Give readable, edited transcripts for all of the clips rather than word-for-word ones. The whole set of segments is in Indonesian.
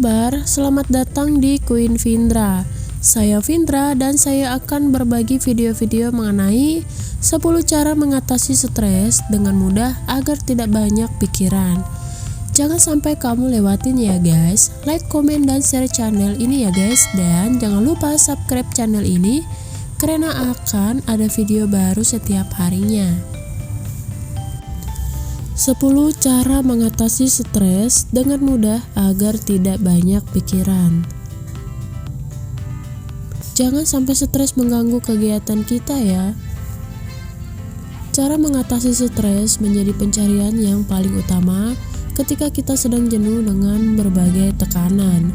kabar? Selamat datang di Queen Vindra. Saya Vindra dan saya akan berbagi video-video mengenai 10 cara mengatasi stres dengan mudah agar tidak banyak pikiran. Jangan sampai kamu lewatin ya guys. Like, komen, dan share channel ini ya guys. Dan jangan lupa subscribe channel ini karena akan ada video baru setiap harinya. 10 cara mengatasi stres dengan mudah agar tidak banyak pikiran. Jangan sampai stres mengganggu kegiatan kita ya. Cara mengatasi stres menjadi pencarian yang paling utama ketika kita sedang jenuh dengan berbagai tekanan,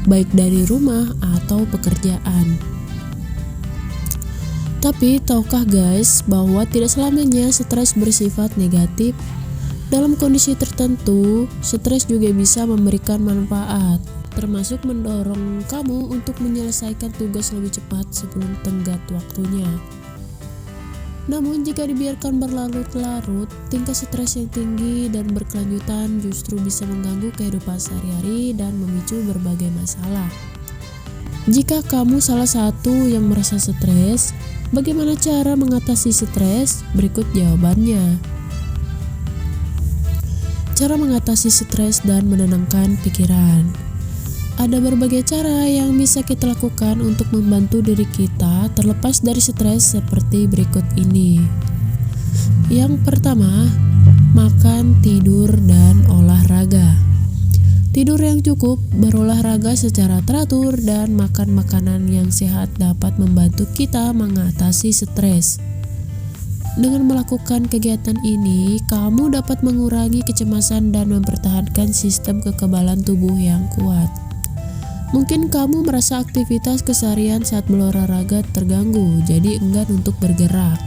baik dari rumah atau pekerjaan. Tapi tahukah guys bahwa tidak selamanya stres bersifat negatif? Dalam kondisi tertentu, stres juga bisa memberikan manfaat, termasuk mendorong kamu untuk menyelesaikan tugas lebih cepat sebelum tenggat waktunya. Namun jika dibiarkan berlarut-larut, tingkat stres yang tinggi dan berkelanjutan justru bisa mengganggu kehidupan sehari-hari dan memicu berbagai masalah. Jika kamu salah satu yang merasa stres, bagaimana cara mengatasi stres? Berikut jawabannya. Cara mengatasi stres dan menenangkan pikiran. Ada berbagai cara yang bisa kita lakukan untuk membantu diri kita terlepas dari stres seperti berikut ini. Yang pertama, makan, tidur, dan olahraga. Tidur yang cukup, berolahraga secara teratur, dan makan makanan yang sehat dapat membantu kita mengatasi stres. Dengan melakukan kegiatan ini, kamu dapat mengurangi kecemasan dan mempertahankan sistem kekebalan tubuh yang kuat. Mungkin kamu merasa aktivitas keseharian saat berolahraga terganggu, jadi enggan untuk bergerak.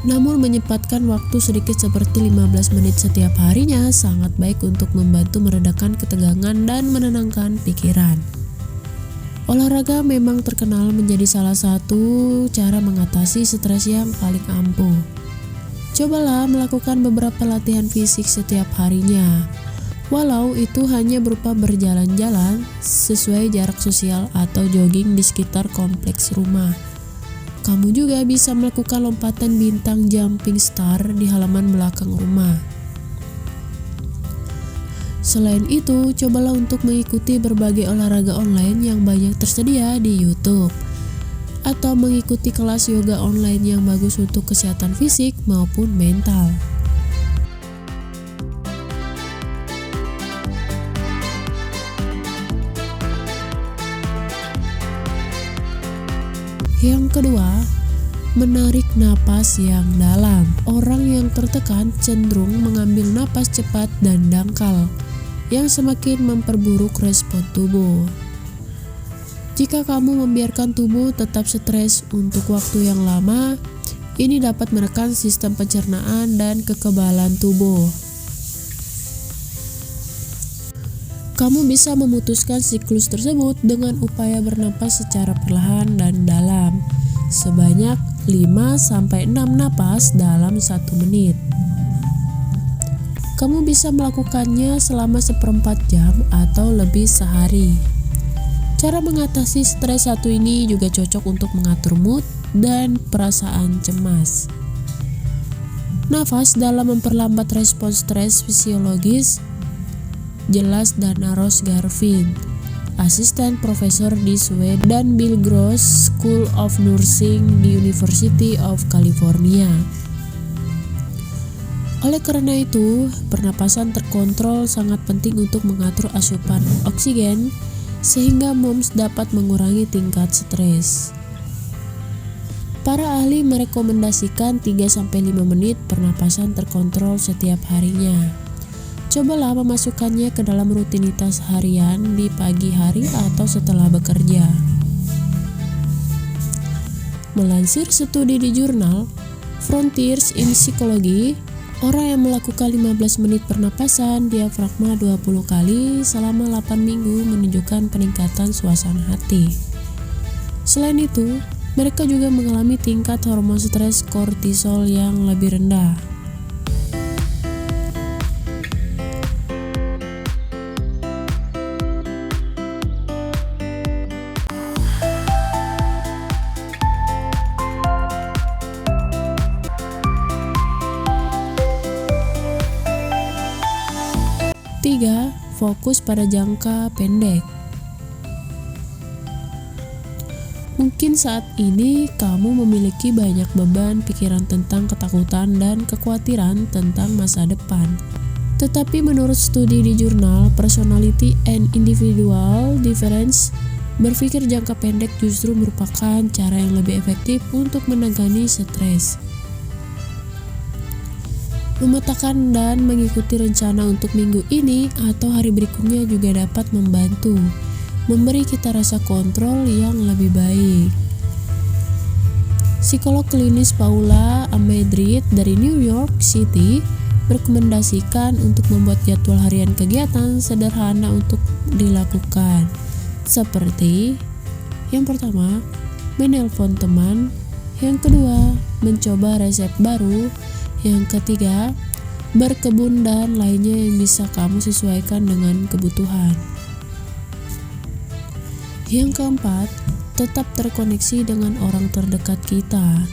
Namun menyempatkan waktu sedikit seperti 15 menit setiap harinya sangat baik untuk membantu meredakan ketegangan dan menenangkan pikiran. Olahraga memang terkenal menjadi salah satu cara mengatasi stres yang paling ampuh. Cobalah melakukan beberapa latihan fisik setiap harinya. Walau itu hanya berupa berjalan-jalan sesuai jarak sosial atau jogging di sekitar kompleks rumah. Kamu juga bisa melakukan lompatan bintang jumping star di halaman belakang rumah. Selain itu, cobalah untuk mengikuti berbagai olahraga online yang banyak tersedia di YouTube, atau mengikuti kelas yoga online yang bagus untuk kesehatan fisik maupun mental. Yang kedua, menarik napas yang dalam. Orang yang tertekan cenderung mengambil napas cepat dan dangkal, yang semakin memperburuk respon tubuh. Jika kamu membiarkan tubuh tetap stres untuk waktu yang lama, ini dapat menekan sistem pencernaan dan kekebalan tubuh. Kamu bisa memutuskan siklus tersebut dengan upaya bernapas secara perlahan dan dalam, sebanyak 5-6 napas dalam 1 menit. Kamu bisa melakukannya selama 1/4 jam atau lebih sehari. Cara mengatasi stres satu ini juga cocok untuk mengatur mood dan perasaan cemas. Nafas dalam memperlambat respon stres fisiologis. Jelas dan Ross Garvin, asisten profesor di Sweden dan Bill Gross School of Nursing di University of California. Oleh karena itu, pernapasan terkontrol sangat penting untuk mengatur asupan oksigen sehingga MOMS dapat mengurangi tingkat stres. Para ahli merekomendasikan 3-5 menit pernapasan terkontrol setiap harinya. Cobalah memasukkannya ke dalam rutinitas harian di pagi hari atau setelah bekerja. Melansir studi di jurnal Frontiers in Psychology, orang yang melakukan 15 menit pernapasan diafragma 20 kali selama 8 minggu menunjukkan peningkatan suasana hati. Selain itu, mereka juga mengalami tingkat hormon stres kortisol yang lebih rendah. fokus pada jangka pendek. Mungkin saat ini kamu memiliki banyak beban pikiran tentang ketakutan dan kekhawatiran tentang masa depan. Tetapi menurut studi di jurnal Personality and Individual Difference, berpikir jangka pendek justru merupakan cara yang lebih efektif untuk menangani stres. Memetakan dan mengikuti rencana untuk minggu ini atau hari berikutnya juga dapat membantu memberi kita rasa kontrol yang lebih baik. Psikolog klinis Paula Amadrid dari New York City merekomendasikan untuk membuat jadwal harian kegiatan sederhana untuk dilakukan, seperti yang pertama, menelpon teman, yang kedua, mencoba resep baru, yang ketiga, berkebun dan lainnya yang bisa kamu sesuaikan dengan kebutuhan. Yang keempat, tetap terkoneksi dengan orang terdekat kita.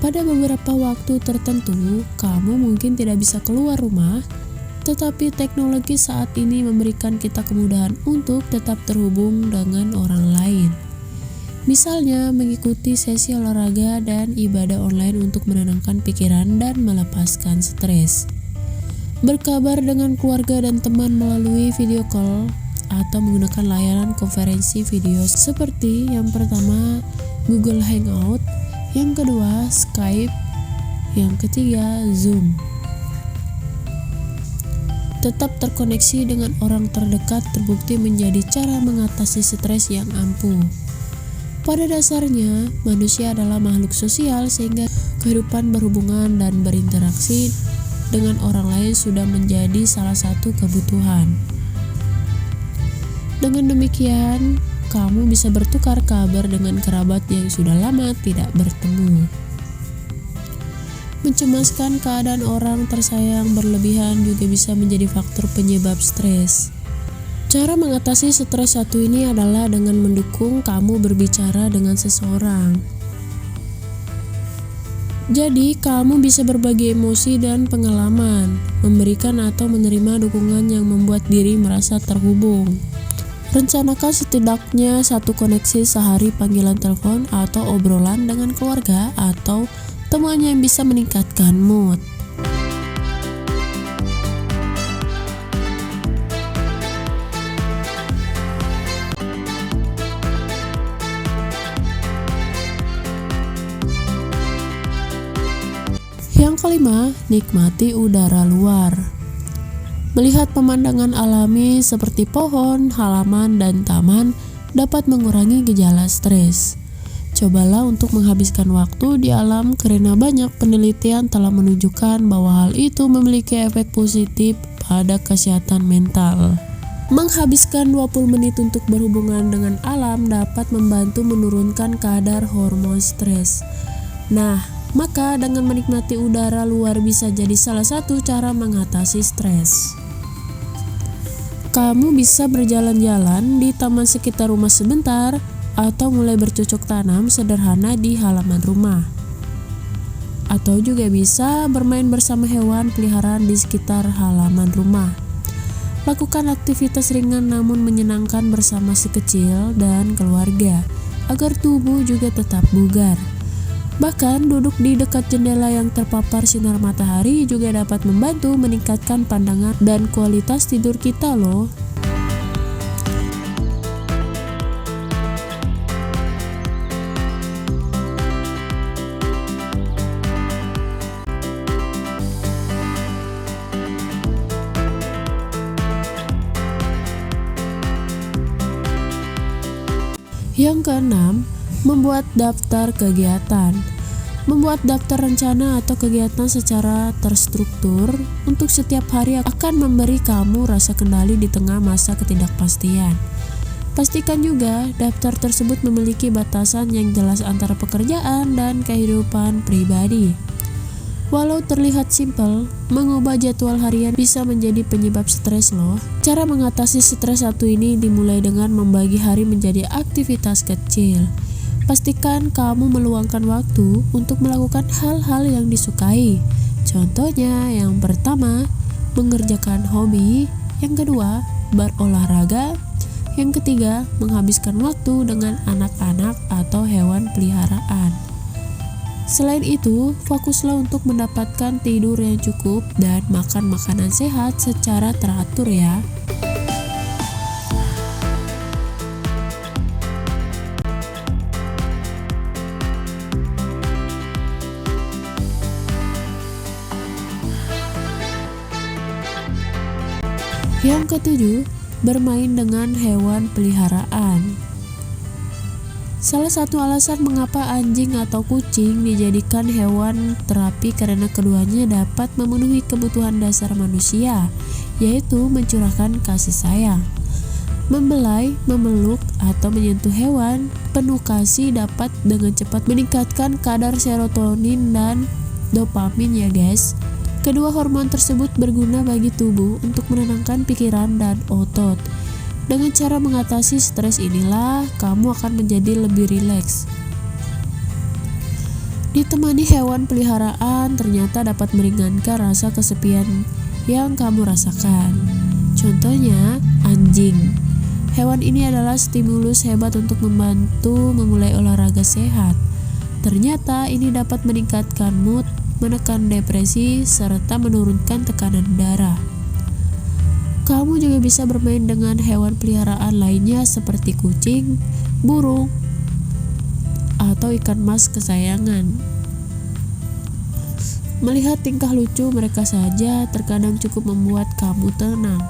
Pada beberapa waktu tertentu, kamu mungkin tidak bisa keluar rumah, tetapi teknologi saat ini memberikan kita kemudahan untuk tetap terhubung dengan orang lain. Misalnya, mengikuti sesi olahraga dan ibadah online untuk menenangkan pikiran dan melepaskan stres. Berkabar dengan keluarga dan teman melalui video call atau menggunakan layanan konferensi video seperti yang pertama Google Hangout, yang kedua Skype, yang ketiga Zoom. Tetap terkoneksi dengan orang terdekat terbukti menjadi cara mengatasi stres yang ampuh. Pada dasarnya, manusia adalah makhluk sosial sehingga kehidupan berhubungan dan berinteraksi dengan orang lain sudah menjadi salah satu kebutuhan. Dengan demikian, kamu bisa bertukar kabar dengan kerabat yang sudah lama tidak bertemu. Mencemaskan keadaan orang tersayang berlebihan juga bisa menjadi faktor penyebab stres. Cara mengatasi stres satu ini adalah dengan mendukung kamu berbicara dengan seseorang. Jadi, kamu bisa berbagi emosi dan pengalaman, memberikan atau menerima dukungan yang membuat diri merasa terhubung. Rencanakan setidaknya satu koneksi sehari panggilan telepon atau obrolan dengan keluarga atau teman yang bisa meningkatkan mood. Yang kelima, nikmati udara luar. Melihat pemandangan alami seperti pohon, halaman, dan taman dapat mengurangi gejala stres. Cobalah untuk menghabiskan waktu di alam karena banyak penelitian telah menunjukkan bahwa hal itu memiliki efek positif pada kesehatan mental. Menghabiskan 20 menit untuk berhubungan dengan alam dapat membantu menurunkan kadar hormon stres. Nah, maka dengan menikmati udara luar bisa jadi salah satu cara mengatasi stres. Kamu bisa berjalan-jalan di taman sekitar rumah sebentar atau mulai bercocok tanam sederhana di halaman rumah. Atau juga bisa bermain bersama hewan peliharaan di sekitar halaman rumah. Lakukan aktivitas ringan namun menyenangkan bersama si kecil dan keluarga agar tubuh juga tetap bugar. Bahkan duduk di dekat jendela yang terpapar sinar matahari juga dapat membantu meningkatkan pandangan dan kualitas tidur kita loh. Yang keenam, membuat daftar kegiatan. Membuat daftar rencana atau kegiatan secara terstruktur untuk setiap hari akan memberi kamu rasa kendali di tengah masa ketidakpastian. Pastikan juga daftar tersebut memiliki batasan yang jelas antara pekerjaan dan kehidupan pribadi. Walau terlihat simpel, mengubah jadwal harian bisa menjadi penyebab stres loh. Cara mengatasi stres satu ini dimulai dengan membagi hari menjadi aktivitas kecil. Pastikan kamu meluangkan waktu untuk melakukan hal-hal yang disukai. Contohnya yang pertama, mengerjakan hobi. Yang kedua, berolahraga. Yang ketiga, menghabiskan waktu dengan anak-anak atau hewan peliharaan. Selain itu, fokuslah untuk mendapatkan tidur yang cukup dan makan makanan sehat secara teratur ya. Yang ketujuh, bermain dengan hewan peliharaan. Salah satu alasan mengapa anjing atau kucing dijadikan hewan terapi karena keduanya dapat memenuhi kebutuhan dasar manusia, yaitu mencurahkan kasih sayang. Membelai, memeluk, atau menyentuh hewan penuh kasih dapat dengan cepat meningkatkan kadar serotonin dan dopamin ya guys. Kedua hormon tersebut berguna bagi tubuh untuk menenangkan pikiran dan otot. Dengan cara mengatasi stres inilah kamu akan menjadi lebih rileks. Ditemani hewan peliharaan ternyata dapat meringankan rasa kesepian yang kamu rasakan. Contohnya, anjing. Hewan ini adalah stimulus hebat untuk membantu memulai olahraga sehat. Ternyata ini dapat meningkatkan mood, menekan depresi, serta menurunkan tekanan darah. Kamu juga bisa bermain dengan hewan peliharaan lainnya seperti kucing, burung, atau ikan mas kesayangan. Melihat tingkah lucu mereka saja terkadang cukup membuat kamu tenang.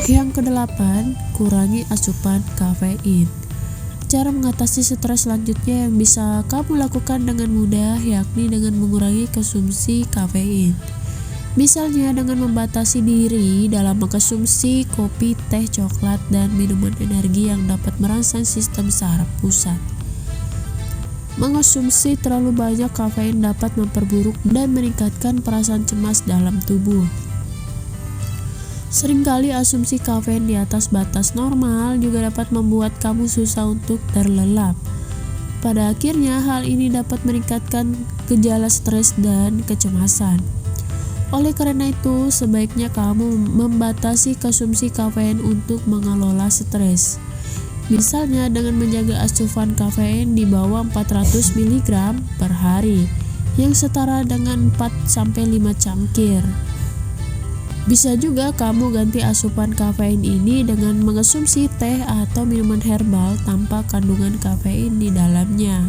Yang kedelapan, kurangi asupan kafein. Cara mengatasi stres selanjutnya yang bisa kamu lakukan dengan mudah yakni dengan mengurangi konsumsi kafein. Misalnya dengan membatasi diri dalam mengkonsumsi kopi, teh, coklat, dan minuman energi yang dapat merangsang sistem saraf pusat. Mengonsumsi terlalu banyak kafein dapat memperburuk dan meningkatkan perasaan cemas dalam tubuh. Seringkali asumsi kafein di atas batas normal juga dapat membuat kamu susah untuk terlelap. Pada akhirnya, hal ini dapat meningkatkan gejala stres dan kecemasan. Oleh karena itu, sebaiknya kamu membatasi konsumsi kafein untuk mengelola stres. Misalnya dengan menjaga asupan kafein di bawah 400 mg per hari, yang setara dengan 4-5 cangkir. Bisa juga kamu ganti asupan kafein ini dengan mengonsumsi teh atau minuman herbal tanpa kandungan kafein di dalamnya.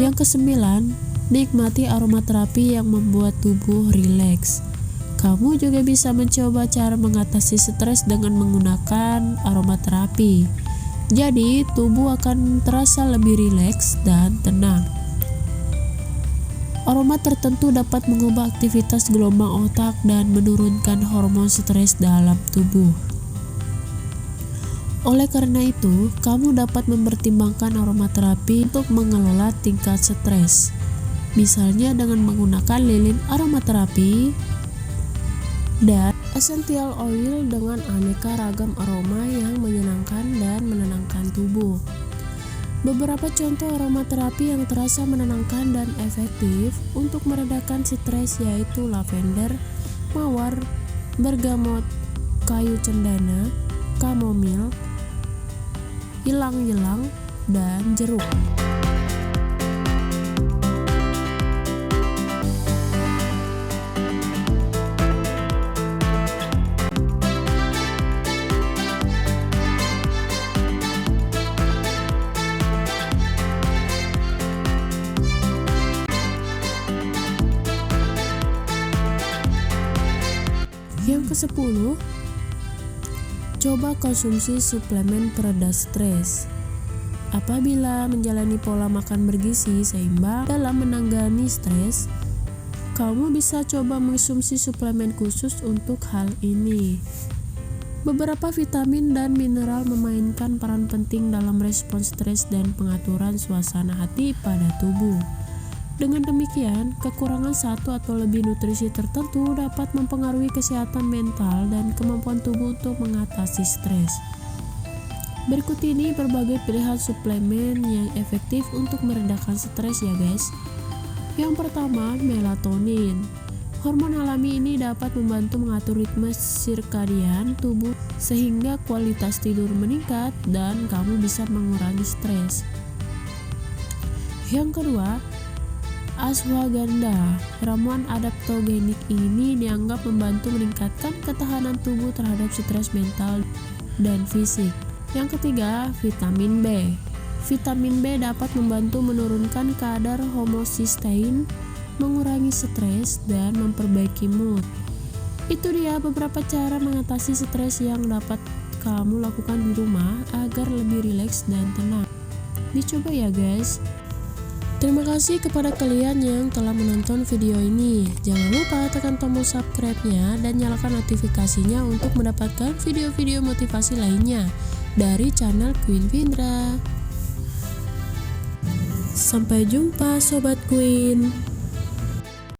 Yang kesembilan, nikmati aromaterapi yang membuat tubuh rileks. Kamu juga bisa mencoba cara mengatasi stres dengan menggunakan aromaterapi. Jadi, tubuh akan terasa lebih rileks dan tenang. Aroma tertentu dapat mengubah aktivitas gelombang otak dan menurunkan hormon stres dalam tubuh. Oleh karena itu, kamu dapat mempertimbangkan aromaterapi untuk mengelola tingkat stres. Misalnya dengan menggunakan lilin aromaterapi dan essential oil dengan aneka ragam aroma yang menyenangkan dan menenangkan tubuh. Beberapa contoh aromaterapi yang terasa menenangkan dan efektif untuk meredakan stres yaitu lavender, mawar, bergamot, kayu cendana, kamomil, ylang-ylang, dan jeruk. Yang ke-10, coba konsumsi suplemen pereda stres. Apabila menjalani pola makan bergizi seimbang dalam menangani stres, kamu bisa coba mengkonsumsi suplemen khusus untuk hal ini. Beberapa vitamin dan mineral memainkan peran penting dalam respons stres dan pengaturan suasana hati pada tubuh. Dengan demikian, kekurangan satu atau lebih nutrisi tertentu dapat mempengaruhi kesehatan mental dan kemampuan tubuh untuk mengatasi stres. Berikut ini berbagai pilihan suplemen yang efektif untuk meredakan stres ya guys. Yang pertama, melatonin. Hormon alami ini dapat membantu mengatur ritme sirkadian tubuh sehingga kualitas tidur meningkat dan kamu bisa mengurangi stres. Yang kedua, ashwagandha. Ramuan adaptogenik ini dianggap membantu meningkatkan ketahanan tubuh terhadap stres mental dan fisik. Yang ketiga, vitamin B. Vitamin B dapat membantu menurunkan kadar homocysteine, mengurangi stres, dan memperbaiki mood. Itu dia beberapa cara mengatasi stres yang dapat kamu lakukan di rumah agar lebih rileks dan tenang. Dicoba ya guys. Terima kasih kepada kalian yang telah menonton video ini. Jangan lupa tekan tombol subscribe-nya dan nyalakan notifikasinya untuk mendapatkan video-video motivasi lainnya dari channel Queen Vindra. Sampai jumpa Sobat Queen.